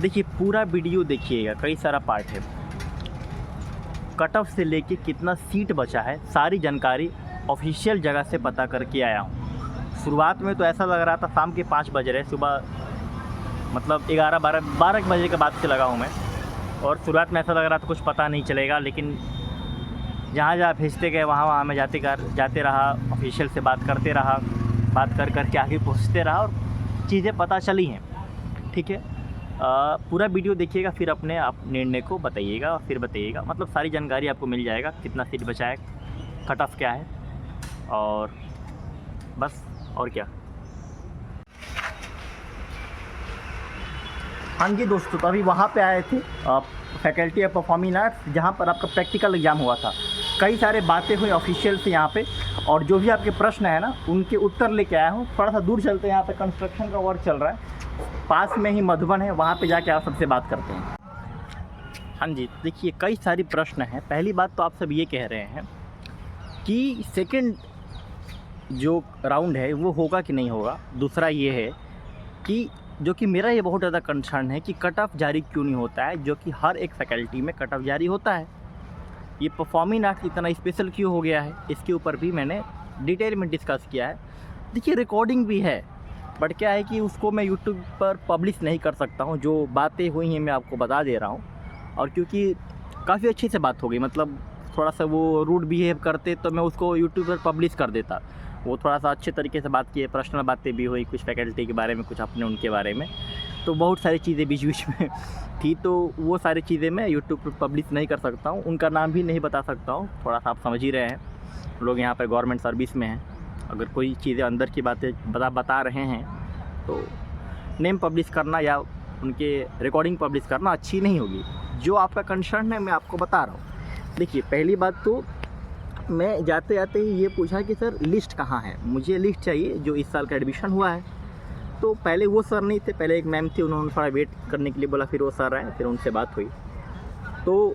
देखिए पूरा वीडियो देखिएगा, कई सारा पार्ट है। कट ऑफ से लेके कितना सीट बचा है सारी जानकारी ऑफिशियल जगह से पता करके आया हूँ। शुरुआत में तो ऐसा लग रहा था शाम के 5 बज रहे, सुबह मतलब 11-12 बजे के बाद से लगा हूँ मैं। और शुरुआत में ऐसा लग रहा था कुछ पता नहीं चलेगा, लेकिन जहाँ जहाँ भेजते गए वहाँ मैं जाते रहा, ऑफिशियल से बात करते रहा, बात कर के आगे पहुँचते रहा और चीज़ें पता चली हैं। ठीक है, पूरा वीडियो देखिएगा, फिर अपने आप निर्णय को बताइएगा, फिर बताइएगा, मतलब सारी जानकारी आपको मिल जाएगा, कितना सीट बचा है, कट ऑफ क्या है, और बस और क्या। हाँ जी दोस्तों, तो अभी वहाँ पे आए थे फैकल्टी ऑफ परफॉर्मिंग आर्ट्स, जहाँ पर आपका प्रैक्टिकल एग्ज़ाम हुआ था। कई सारे बातें हुई ऑफिशियल से यहाँ पे, और जो भी आपके प्रश्न है ना उनके उत्तर लेके आया हूँ। थोड़ा सा दूर चलते हैं, यहाँ पे कंस्ट्रक्शन का वर्क चल रहा है, पास में ही मधुबन है, वहाँ पे जाके आप सबसे बात करते हैं। हाँ जी, देखिए कई सारी प्रश्न हैं। पहली बात तो आप सब ये कह रहे हैं कि सेकंड जो राउंड है वो होगा कि नहीं होगा। दूसरा ये है कि जो कि मेरा ये बहुत ज़्यादा कंसर्न है कि कट ऑफ जारी क्यों नहीं होता है, जो कि हर एक फैकल्टी में कट ऑफ जारी होता है। ये परफॉर्मिंग आर्ट्स इतना स्पेशल क्यों हो गया है, इसके ऊपर भी मैंने डिटेल में डिस्कस किया है। देखिए रिकॉर्डिंग भी है, बट क्या है कि उसको मैं यूट्यूब पर पब्लिश नहीं कर सकता हूँ। जो बातें हुई हैं मैं आपको बता दे रहा हूँ, और क्योंकि काफ़ी अच्छे से बात हो गई, मतलब थोड़ा सा वो रूड बिहेव करते तो मैं उसको यूट्यूब पर पब्लिश कर देता। वो थोड़ा सा अच्छे तरीके से बात किए, पर्सनल बातें भी हुई, कुछ फैकल्टी के बारे में, कुछ अपने उनके बारे में, तो बहुत सारी चीज़ें बीच बीच में थी। तो वो सारी चीज़ें मैं यूट्यूब पर पब्लिश नहीं कर सकता हूँ, उनका नाम भी नहीं बता सकता हूँ। थोड़ा सा आप समझ ही रहे हैं, लोग यहाँ पर गवर्नमेंट सर्विस में हैं, अगर कोई चीज़ें अंदर की बातें बता रहे हैं तो नेम पब्लिश करना या उनके रिकॉर्डिंग पब्लिश करना अच्छी नहीं होगी। जो आपका कंसर्न है मैं आपको बता रहा हूँ। देखिए पहली बात तो मैं जाते जाते ही ये पूछा कि सर लिस्ट कहाँ है, मुझे लिस्ट चाहिए जो इस साल का एडमिशन हुआ है। तो पहले वो सर नहीं थे, पहले एक मैम थी, उन्होंने थोड़ा वेट करने के लिए बोला, फिर वो सर आए, फिर उनसे बात हुई। तो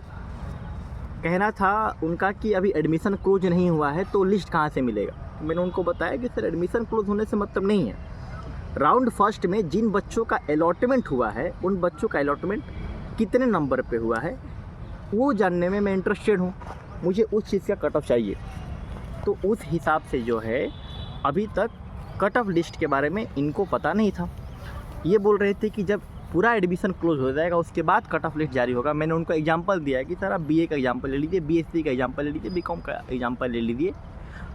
कहना था उनका कि अभी एडमिशन क्लोज नहीं हुआ है तो लिस्ट कहाँ से मिलेगा। तो मैंने उनको बताया कि सर एडमिशन क्लोज होने से मतलब नहीं है, राउंड फर्स्ट में जिन बच्चों का अलॉटमेंट हुआ है उन बच्चों का अलॉटमेंट कितने नंबर पे हुआ है वो जानने में मैं इंटरेस्टेड हूँ, मुझे उस चीज़ का कट ऑफ चाहिए। तो उस हिसाब से जो है अभी तक कट ऑफ लिस्ट के बारे में इनको पता नहीं था। ये बोल रहे थे कि जब पूरा एडमिशन क्लोज हो जाएगा उसके बाद कट ऑफ लिस्ट जारी होगा। मैंने उनको एग्जांपल दिया कि सर आप बीए का एग्जांपल ले लीजिए, बीएससी का एग्जांपल ले लीजिए, बीकॉम का एग्जांपल ले लीजिए।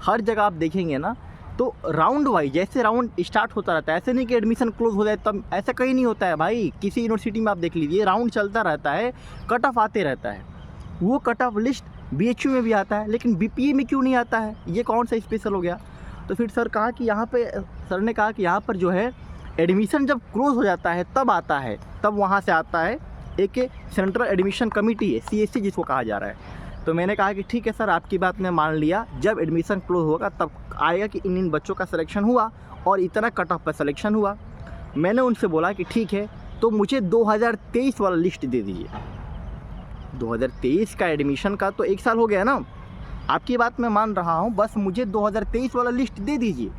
हर जगह आप देखेंगे ना तो राउंड वाइज जैसे राउंड स्टार्ट होता रहता है, ऐसे नहीं कि एडमिशन क्लोज हो जाए तब, ऐसा कहीं नहीं होता है भाई। किसी यूनिवर्सिटी में आप देख लीजिए राउंड चलता रहता है, कट ऑफ आते रहता है। वो कट ऑफ लिस्ट बीएचयू में भी आता है, लेकिन बीपीए में क्यों नहीं आता है, ये कौन सा स्पेशल हो गया। तो फिर सर कहा कि यहाँ पे, सर ने कहा कि यहाँ पर जो है एडमिशन जब क्लोज हो जाता है तब आता है, तब वहाँ से आता है एक सेंट्रल एडमिशन कमेटी है, सीएससी जिसको कहा जा रहा है। तो मैंने कहा कि ठीक है सर आपकी बात मैं मान लिया, जब एडमिशन क्लोज होगा तब आएगा कि इन बच्चों का सिलेक्शन हुआ और इतना कट ऑफ पर सिलेक्शन हुआ। मैंने उनसे बोला कि ठीक है तो मुझे 2023 वाला लिस्ट दे दीजिए। 2023 का एडमिशन का तो 1 साल हो गया ना, आपकी बात मैं मान रहा हूँ, बस मुझे 2023 वाला लिस्ट दे दीजिए।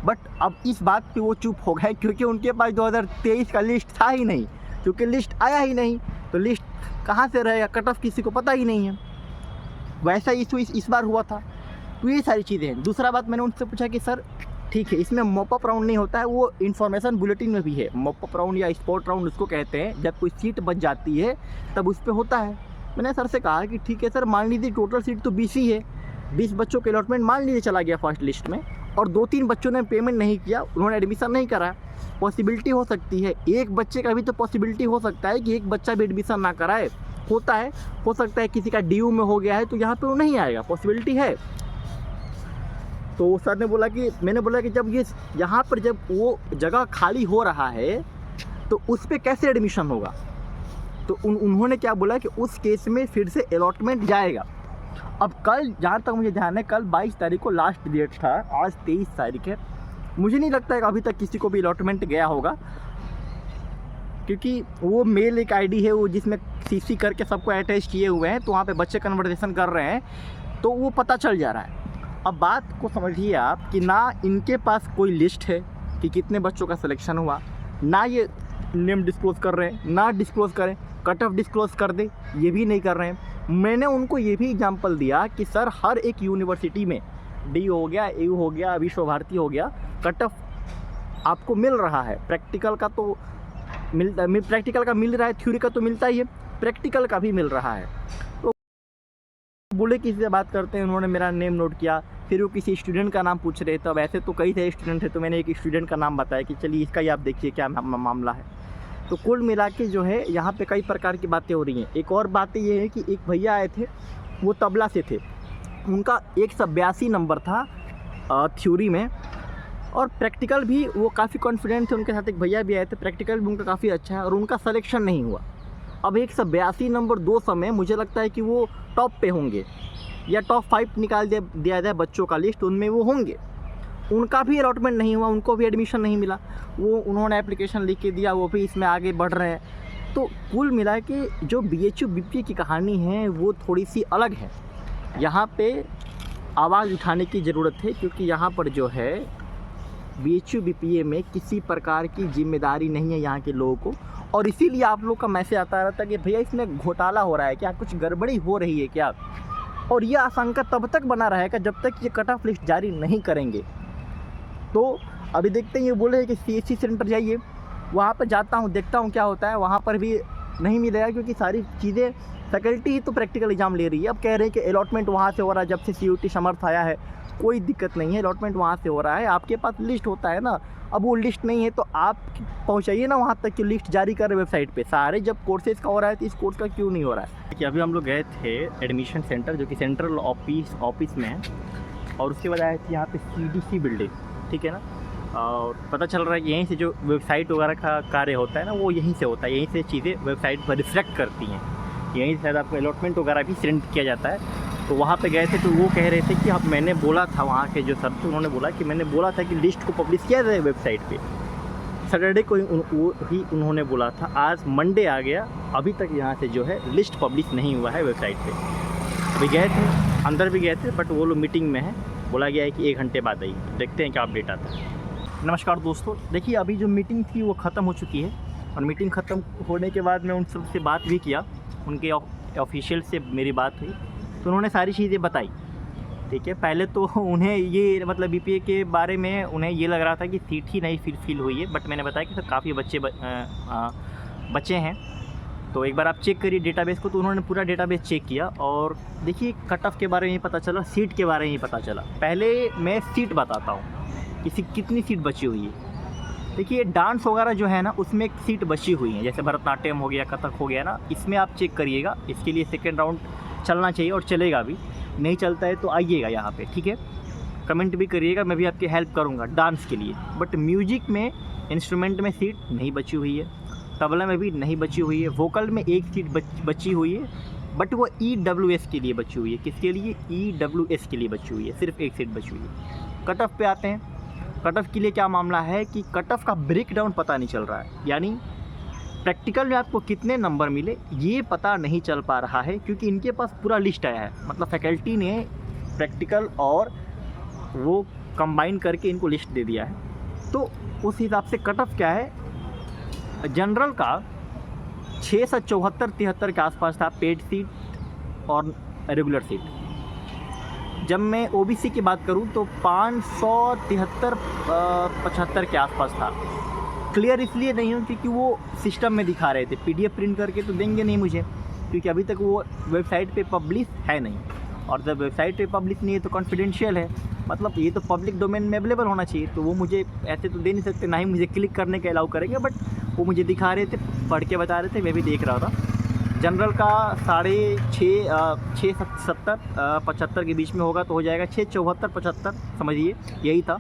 बट अब इस बात पे वो चुप हो गए क्योंकि उनके पास 2023 का लिस्ट था ही नहीं, क्योंकि लिस्ट आया ही नहीं, तो लिस्ट कहाँ से रहेगा, कट ऑफ किसी को पता ही नहीं है। वैसा इशू इस बार हुआ था। तो ये सारी चीज़ें हैं। दूसरा बात मैंने उनसे पूछा कि सर ठीक है इसमें मॉप अप राउंड नहीं होता है, वो इन्फॉर्मेशन बुलेटिन में भी है। मॉप अप राउंड या स्पॉट राउंड उसको कहते हैं, जब कोई सीट बच जाती है तब उस पर होता है। मैंने सर से कहा कि ठीक है सर मान लीजिए टोटल सीट तो 20 ही है, 20 बच्चों के अलॉटमेंट मान लीजिए चला गया फर्स्ट लिस्ट में, और 2-3 बच्चों ने पेमेंट नहीं किया, उन्होंने एडमिशन नहीं करा। पॉसिबिलिटी हो सकती है एक बच्चे का भी तो पॉसिबिलिटी हो सकता है कि एक बच्चा भी एडमिशन ना कराए, होता है, हो सकता है किसी का ड्यू में हो गया है तो यहाँ पे वो नहीं आएगा, पॉसिबिलिटी है। तो सर ने बोला कि, मैंने बोला कि जब ये यहाँ पर जब वो जगह खाली हो रहा है तो उस पर कैसे एडमिशन होगा। तो उन्होंने क्या बोला कि उस केस में फिर से अलॉटमेंट जाएगा। अब कल, जहाँ तक मुझे ध्यान है, कल 22 तारीख को लास्ट डेट था, आज 23 तारीख है। मुझे नहीं लगता है कि अभी तक किसी को भी अलॉटमेंट गया होगा, क्योंकि वो मेल एक आईडी है वो जिसमें सीसी करके सबको अटैच किए हुए हैं, तो वहाँ पे बच्चे कन्वर्सेशन कर रहे हैं तो वो पता चल जा रहा है। अब बात को समझिए आप कि ना इनके पास कोई लिस्ट है कि कितने बच्चों का सिलेक्शन हुआ, ना ये नेम डिस्क्लोज़ कर रहे हैं, ना डिस्क्लोज़ करें, कट ऑफ डिस्क्लोज़ कर दे, ये भी नहीं कर रहे हैं। मैंने उनको ये भी एग्जांपल दिया कि सर हर एक यूनिवर्सिटी में डी हो गया, एयू हो गया, विश्व भारती हो गया, कट ऑफ आपको मिल रहा है। प्रैक्टिकल का तो प्रैक्टिकल का मिल रहा है, थ्योरी का तो मिलता ही है, प्रैक्टिकल का भी मिल रहा है। तो बोले किसी से बात करते हैं, उन्होंने मेरा नेम नोट किया, फिर वो किसी स्टूडेंट का नाम पूछ रहे थे। अब ऐसे तो कई सारे स्टूडेंट थे, तो मैंने एक स्टूडेंट का नाम बताया कि चलिए इसका ही आप देखिए क्या मामला है। तो कुल मिला के जो है यहाँ पे कई प्रकार की बातें हो रही हैं। एक और बात ये है कि एक भैया आए थे, वो तबला से थे, उनका 182 नंबर था थ्योरी में, और प्रैक्टिकल भी वो काफ़ी कॉन्फिडेंट थे। उनके साथ एक भैया भी आए थे, प्रैक्टिकल भी उनका काफ़ी अच्छा है, और उनका सिलेक्शन नहीं हुआ। अब 182 नंबर 200 में मुझे लगता है कि वो टॉप पे होंगे, या टॉप 5 निकाल दिया जाए बच्चों का लिस्ट, उनमें वो होंगे। उनका भी अलॉटमेंट नहीं हुआ, उनको भी एडमिशन नहीं मिला। वो उन्होंने एप्लीकेशन लिख के दिया, वो भी इसमें आगे बढ़ रहे हैं। तो कुल मिला के जो BHU BPA की कहानी है वो थोड़ी सी अलग है। यहाँ पे आवाज़ उठाने की ज़रूरत है, क्योंकि यहाँ पर जो है BHU BPA में किसी प्रकार की जिम्मेदारी नहीं है यहाँ के लोगों को, और इसीलिए आप लोग का मैसेज आता रहता है कि भैया इसमें घोटाला हो रहा है क्या, कुछ गड़बड़ी हो रही है क्या। और यह आशंका तब तक बना रहेगा जब तक ये कट ऑफ लिस्ट जारी नहीं करेंगे। तो अभी देखते हैं, ये बोले कि CSC सेंटर जाइए, वहाँ पर जाता हूँ, देखता हूँ क्या होता है। वहाँ पर भी नहीं मिलेगा, क्योंकि सारी चीज़ें फैकल्टी ही तो प्रैक्टिकल एग्जाम ले रही है। अब कह रहे हैं कि अलॉटमेंट वहाँ से हो रहा है, जब से CUT समर्थ आया है कोई दिक्कत नहीं है, अलॉटमेंट वहाँ से हो रहा है। आपके पास लिस्ट होता है ना, अब वो लिस्ट नहीं है तो आप पहुँचाइए ना वहाँ तक कि लिस्ट जारी कर वेबसाइट पे। सारे जब कोर्सेज़ का हो रहा है तो इस कोर्स का क्यों नहीं हो रहा है। कि अभी हम लोग गए थे एडमिशन सेंटर, जो कि सेंट्रल ऑफिस में है, और उसके बाद आए थे यहाँ पे CDC बिल्डिंग, ठीक है ना। और पता चल रहा है कि यहीं से जो वेबसाइट वगैरह का कार्य होता है ना, वो यहीं से होता है, यहीं से चीज़ें वेबसाइट पर रिफ्लेक्ट करती हैं, यहीं से शायद आपको अलॉटमेंट वगैरह भी सेंड किया जाता है। तो वहाँ पे गए थे, तो वो कह रहे थे कि अब मैंने बोला था, वहाँ के जो सर थे उन्होंने बोला कि मैंने बोला था कि लिस्ट को पब्लिश किया जाए वेबसाइट पे। सैटरडे को ही उन्होंने बोला था, आज मंडे आ गया, अभी तक यहाँ से जो है लिस्ट पब्लिश नहीं हुआ है वेबसाइट पे। अभी गए थे, अंदर भी गए थे, बट वो लोग मीटिंग में है, बोला गया है कि 1 घंटे बाद आइए, देखते हैं क्या अपडेट आता है। नमस्कार दोस्तों, देखिए अभी जो मीटिंग थी वो ख़त्म हो चुकी है, और मीटिंग ख़त्म होने के बाद मैं उन सब से बात भी किया, उनके ऑफिशियल से मेरी बात हुई, तो उन्होंने सारी चीज़ें बताई, ठीक है। पहले तो उन्हें ये मतलब BPA के बारे में उन्हें ये लग रहा था कि सीट ही नहीं फिल हुई है, बट मैंने बताया कि सर काफ़ी बच्चे हैं, तो एक बार आप चेक करिए डेटाबेस को। तो उन्होंने पूरा डेटाबेस चेक किया, और देखिए कट ऑफ के बारे में ही पता चला, सीट के बारे में ही पता चला। पहले मैं सीट बताता हूँ, कितनी सीट बची हुई है। देखिए डांस वगैरह जो है ना, उसमें एक सीट बची हुई है, जैसे भरतनाट्यम हो गया, कथक हो गया ना, इसमें आप चेक करिएगा। इसके लिए सेकेंड राउंड चलना चाहिए, और चलेगा भी, नहीं चलता है तो आइएगा यहाँ पे, ठीक है। कमेंट भी करिएगा, मैं भी आपकी हेल्प करूँगा डांस के लिए। बट म्यूजिक में, इंस्ट्रूमेंट में सीट नहीं बची हुई है, तबला में भी नहीं बची हुई है, वोकल में एक सीट बची हुई है, बट वो EWS के लिए बची हुई है। किसके लिए? EWS के लिए बची हुई है, सिर्फ एक सीट बची हुई है। कट ऑफ पे आते हैं। कट ऑफ के लिए क्या मामला है कि कट ऑफ का ब्रेक डाउन पता नहीं चल रहा है, यानी प्रैक्टिकल में आपको कितने नंबर मिले ये पता नहीं चल पा रहा है, क्योंकि इनके पास पूरा लिस्ट आया है, मतलब फैकल्टी ने प्रैक्टिकल और वो कंबाइन करके इनको लिस्ट दे दिया है। तो उस हिसाब से कट ऑफ क्या है, जनरल का 674-73 के आसपास था, पेड सीट और रेगुलर सीट। जब मैं OBC की बात करूं तो 573-75 के आसपास था। क्लियर इसलिए नहीं हूँ क्योंकि वो सिस्टम में दिखा रहे थे, PDF प्रिंट करके तो देंगे नहीं मुझे, क्योंकि अभी तक वो वेबसाइट पे पब्लिश है नहीं, और जब वेबसाइट पे पब्लिश नहीं है तो कॉन्फिडेंशियल है, मतलब ये तो पब्लिक डोमेन में अवेलेबल होना चाहिए, तो वो मुझे ऐसे तो दे नहीं सकते, ना ही मुझे क्लिक करने के अलाउ करेंगे। बट वो मुझे दिखा रहे थे, पढ़ के बता रहे थे, मैं भी देख रहा था। जनरल का 6.70-75 के बीच में होगा, तो हो जाएगा 674-75, समझिए यही था।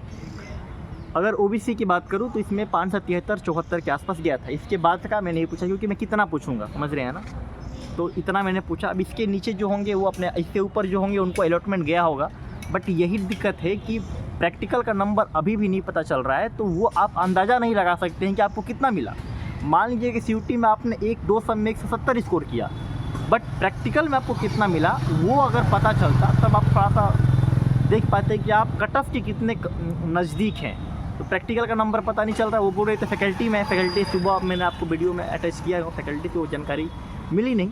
अगर OBC की बात करूं तो इसमें 573-74 के आसपास गया था। इसके बाद का मैं नहीं पूछा, क्योंकि मैं कितना पूछूंगा, समझ रहे हैं ना, तो इतना मैंने पूछा। अब इसके नीचे जो होंगे वो अपने, इसके ऊपर जो होंगे उनको अलॉटमेंट गया होगा, बट यही दिक्कत है कि प्रैक्टिकल का नंबर अभी भी नहीं पता चल रहा है, तो वो आप अंदाज़ा नहीं लगा सकते हैं कि आपको कितना मिला। मान लीजिए कि CUT में आपने 1-2 सब में 170 स्कोर किया, बट प्रैक्टिकल में आपको कितना मिला वो अगर पता चलता, तब आप थोड़ा सा देख पाते कि आप कट ऑफ के कितने नज़दीक हैं। तो प्रैक्टिकल का नंबर पता नहीं चल रहा। वो बोल रहे थे फैकल्टी में, फैकल्टी सुबह मैंने आपको वीडियो में अटैच किया है, फैकल्टी से वो जानकारी मिली नहीं।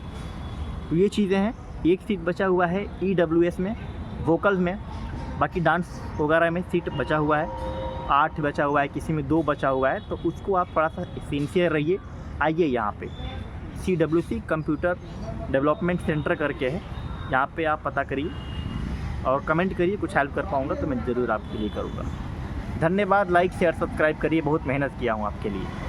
तो ये चीज़ें हैं। एक सीट बचा हुआ है EWS में, वोकल्स में, बाकी डांस वगैरह में सीट बचा हुआ है, 8 बचा हुआ है, किसी में 2 बचा हुआ है। तो उसको आप थोड़ा सा सिंसियर रहिए। आइए यहाँ पे CWC कंप्यूटर डेवलपमेंट सेंटर करके है, यहाँ पे आप पता करिए और कमेंट करिए, कुछ हेल्प कर पाऊँगा तो मैं ज़रूर आपके लिए करूँगा। धन्यवाद। लाइक शेयर सब्सक्राइब करिए, बहुत मेहनत किया हूँ आपके लिए।